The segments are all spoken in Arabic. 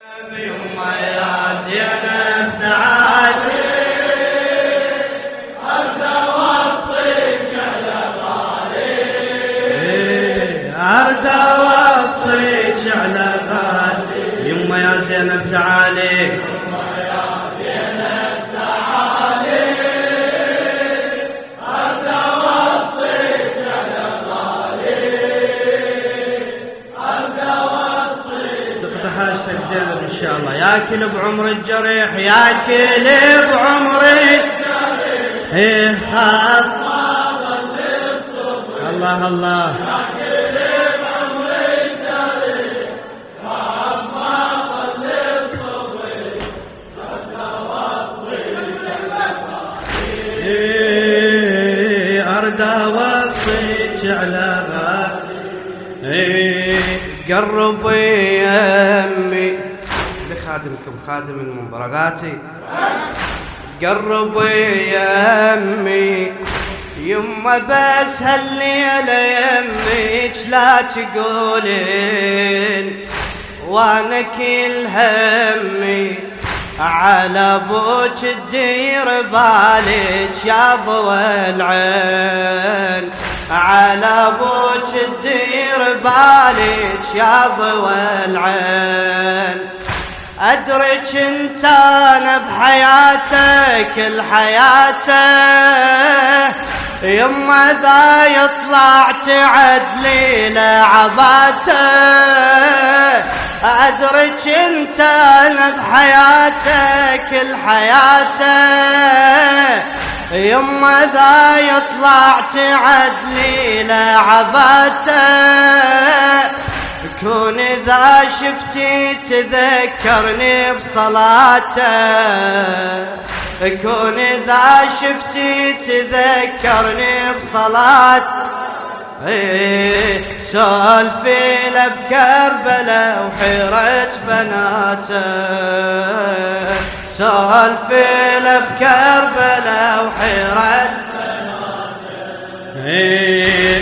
يما يا زينب تعالي أرد أوصيك على غالي أرد أوصيك على غالي يما يا زينب تعالي يما يا زينب تعالي أرد أوصيك على غالي أرد أوصيك تقضي حاجتك زينب إن شاء الله ياكل بعمر الجريح ياكل بعمر الجريح إيه خاف ما ظل الصبح الله الله ياكل بعمر الجريح خاف ما ظل الصبح أرد أوصيك أرد أوصيك على غالي قربي يمي لخادمكم خادم من برغاتي قربي يمي يما بس هالليلة يميك لا تقولين وانا كل همي على ابوك تدير بالك يا ضوى العين على ابوك تدير بالك يا ضوى العين ادرك انت انا بحياتك الحياته يما ذا يطلع تعدلي لعباته ادرك انت انا بحياتك الحياته يما ذا يطلع تعدلي لعباته كون اذا شفتي تذكرني بصلاته كون اذا شفتي تذكرني بصلاته سولفي له بكربلاء وحيرة بناته سولفي له بكربلاء وحيرة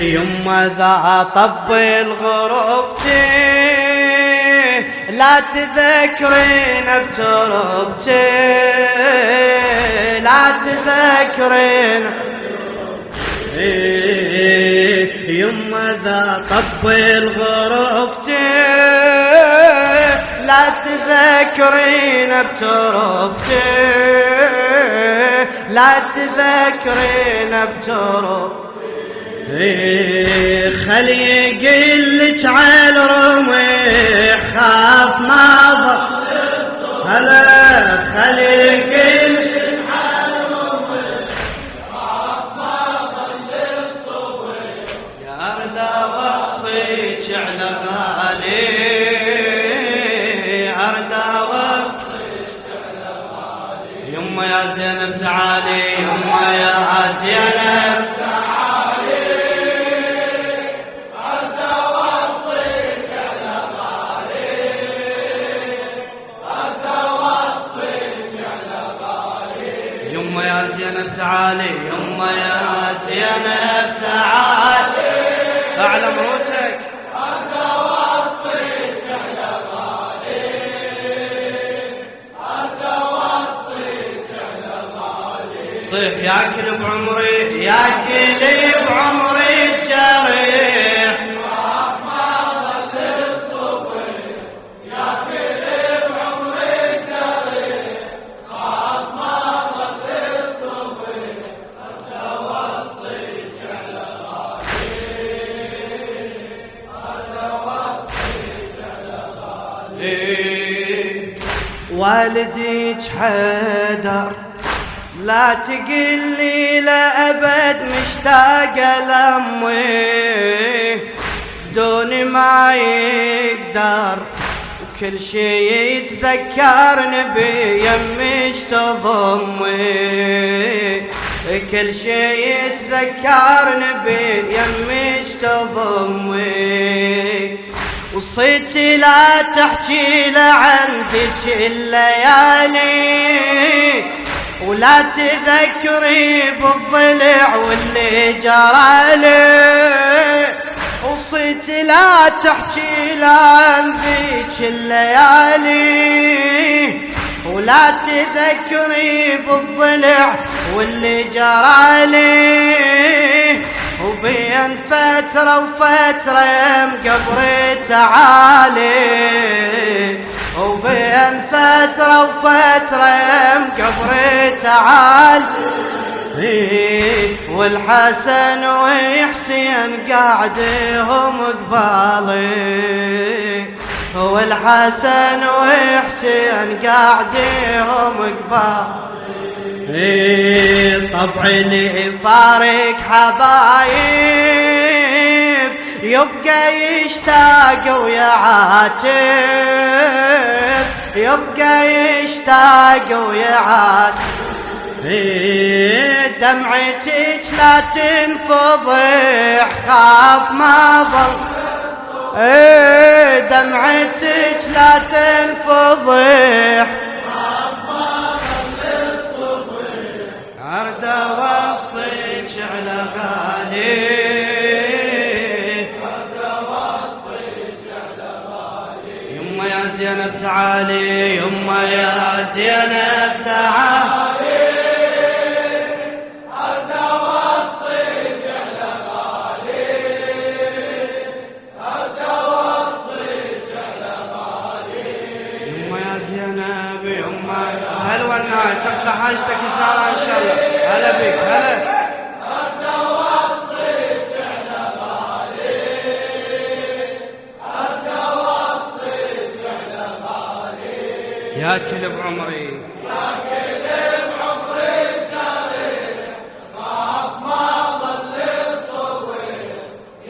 يما ذا طبل غرفتي لا تذكرين بتربتي لا تذكرين يما ذا طبل غرفتي لا تذكرين بتربتي لا تذكرين بتربتي خلي يقلك على الرمح خاف ما ضل هلا خلي يقلك على الرمح خاف ما ضل الصبح يا ارد اوصيك على غالي ارد اوصيك على غالي يما يا زينب تعالي يما يا زينب يما يا زينب تعالي يما يا زينب تعالي أعلى موتك أرد أوصيك على غالي أرد أوصيك على غالي صيح ياكل بعمري ياكل بعمري الجريح والديك حيدر لا تقلي لأبد مشتاقة لأمي بدون ما يقدر وكل شي يتذكرني بيمش تضمي كل شي يتذكرني بيمش تضمي وصيتي لا تحكي لعندك الليالي ولا تذكري بالضلع واللي جرالي وصيتي انت لا تحكي لعن ذيك الليالي، ولا تذكري بالضلع واللي جرالي، وبين فترة وفترة مقبري تعالي، وبين فترة وفترة مقبري تعالي، والحسن وحسين قاعدهم قبالي، والحسن وحسين قاعدهم قبالي، طبعي لي فارق حبايب يبقى يشتاق ويعاتب، يبقى يشتاق ويعاتب، دمعتك لا تنفضح خاف ما ظل، دمعتك لا تنفضح خاف ما ظل الصبح، ارد اوصيك على غالي، ارد اوصيك على غالي، يما يا زينب تعالي، يما يا زينب تعالي، هلا والناي تقطع حاجتك الزهرة ان شاء الله، هلا بك هلا، ارد اوصيك على غالي، ارد اوصيك على غالي، يا كل بعمري، يا كل بعمري جاري، خاف ما ظل الصبح،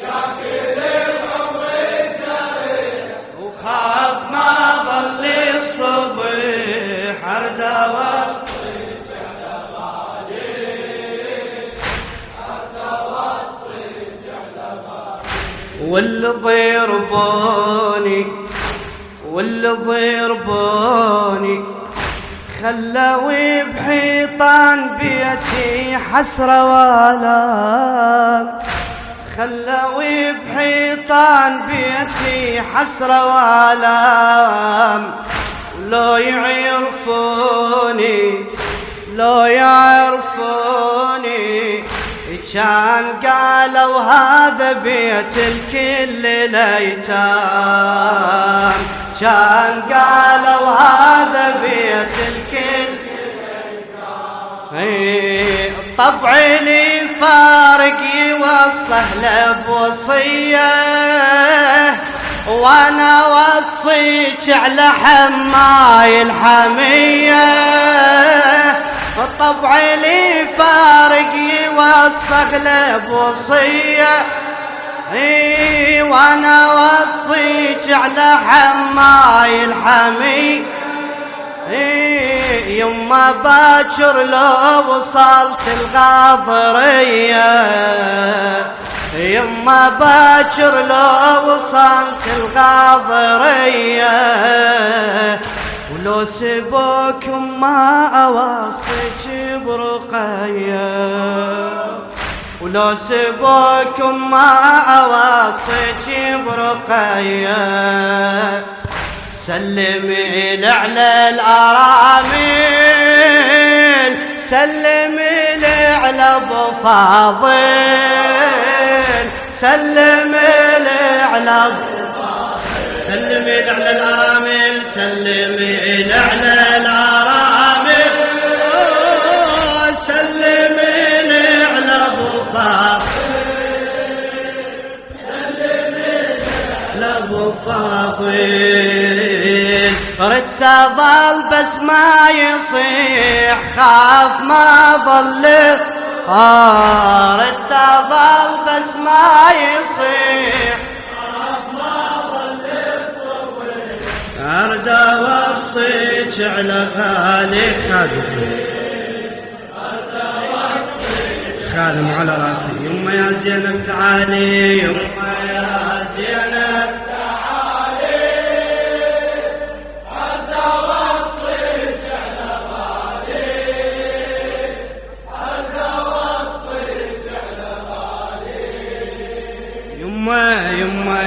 يا كل بعمري جاري، وخاف ما ظل الصبح، ارد اوصيك على غالي، ارد اوصيك على غالي، واللي ضربوني واللي ضربوني خلوا بحيطان بيتي حسرة والام، خلوا بحيطان بيتي حسرة والام، لو يعرفوني لو يعرفوني كان قالوا هذا بيت الكل ليتام، كان قالوا هذا بيت الكل ليتام، طبعي لي فارق يوصه له بوصيه، وانا وصيك على حماي الحميه، طبعي لي فارق يوصخ له بوصيه، وانا وصيك على حماي الحميه، يما باكر لو وصلت الغاضريه، يما باكر لو وصلت الغاضريه، ولو سبوكم ما اوصيك برقيه، ولو سبوكم ما اوصيك برقيه، سلمي لي على الارامل، سلمي لي على ابو فاضل، سلمي لي على سلمي لي على الارامل، سلمي لي على الارامل، سلمي لي على ابو فاضل، سلمي لي على ابو فاضل، ردت اظل بس ما يصيح خاف ما ظل، ردت اظل بس ما يصيح خاف ما ظل الصبح، ارد اوصيك على غالي خادم، ارد اوصيك خادم على راسي، يما يا زينب تعالي، يما يا زينب يما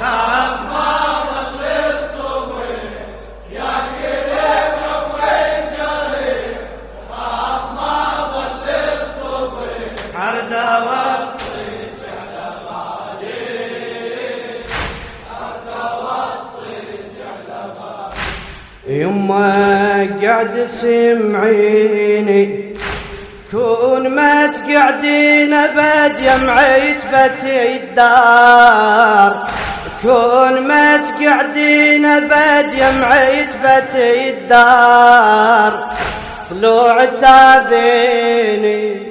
خاف ما ظل الصبح ياكل بعمري جريح خاف ما ظل الصبح عرده وسط يما قعد سمعيني كون ما تقعدين ابد يمعيت بتي الدار كون ما تقعدين ابد يمعيت بتي الدار ضلوع تاذيني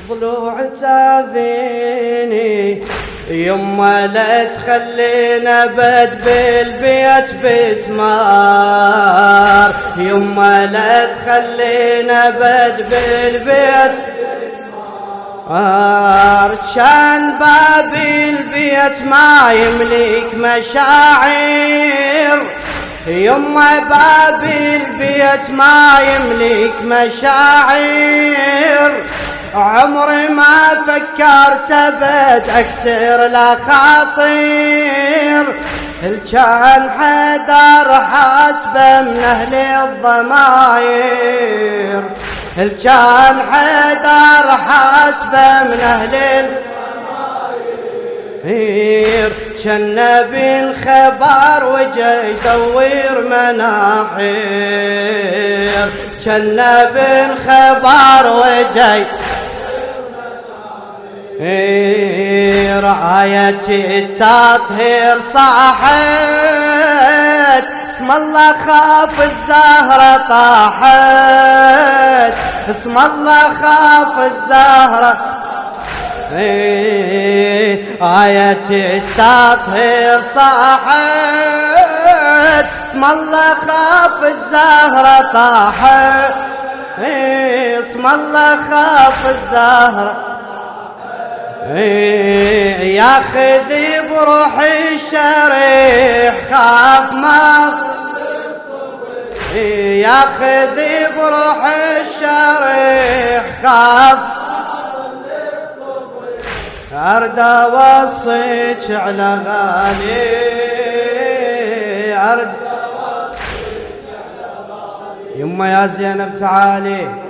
ضلوع تاذيني يما لا تخلينا بد بالبيت بسمار يما لا تخلينا بد بالبيت كان باب البيت ما يملك مشاعر يما باب البيت ما يملك مشاعر عمري ما فكرت ابد اكسر لا خاطر كان حدر حاسبه من اهل الضماير كان حدر حاسبه من اهل الضماير كان بالخبر وجا يدور مناحير كان بالخبر وجا رعاية التطهير صاحت اسم الله خاف الزهرة طاحت اسم الله خاف الزهرة آية التطهير صاحت اسم الله خاف الزهرة طاحت اسم الله خاف الزهرة ياخذ بروحي الشريح خاف ما ياخذ بروحي الشريح خاف ارد اوصيك على غالي ارد يما يا زينب تعالي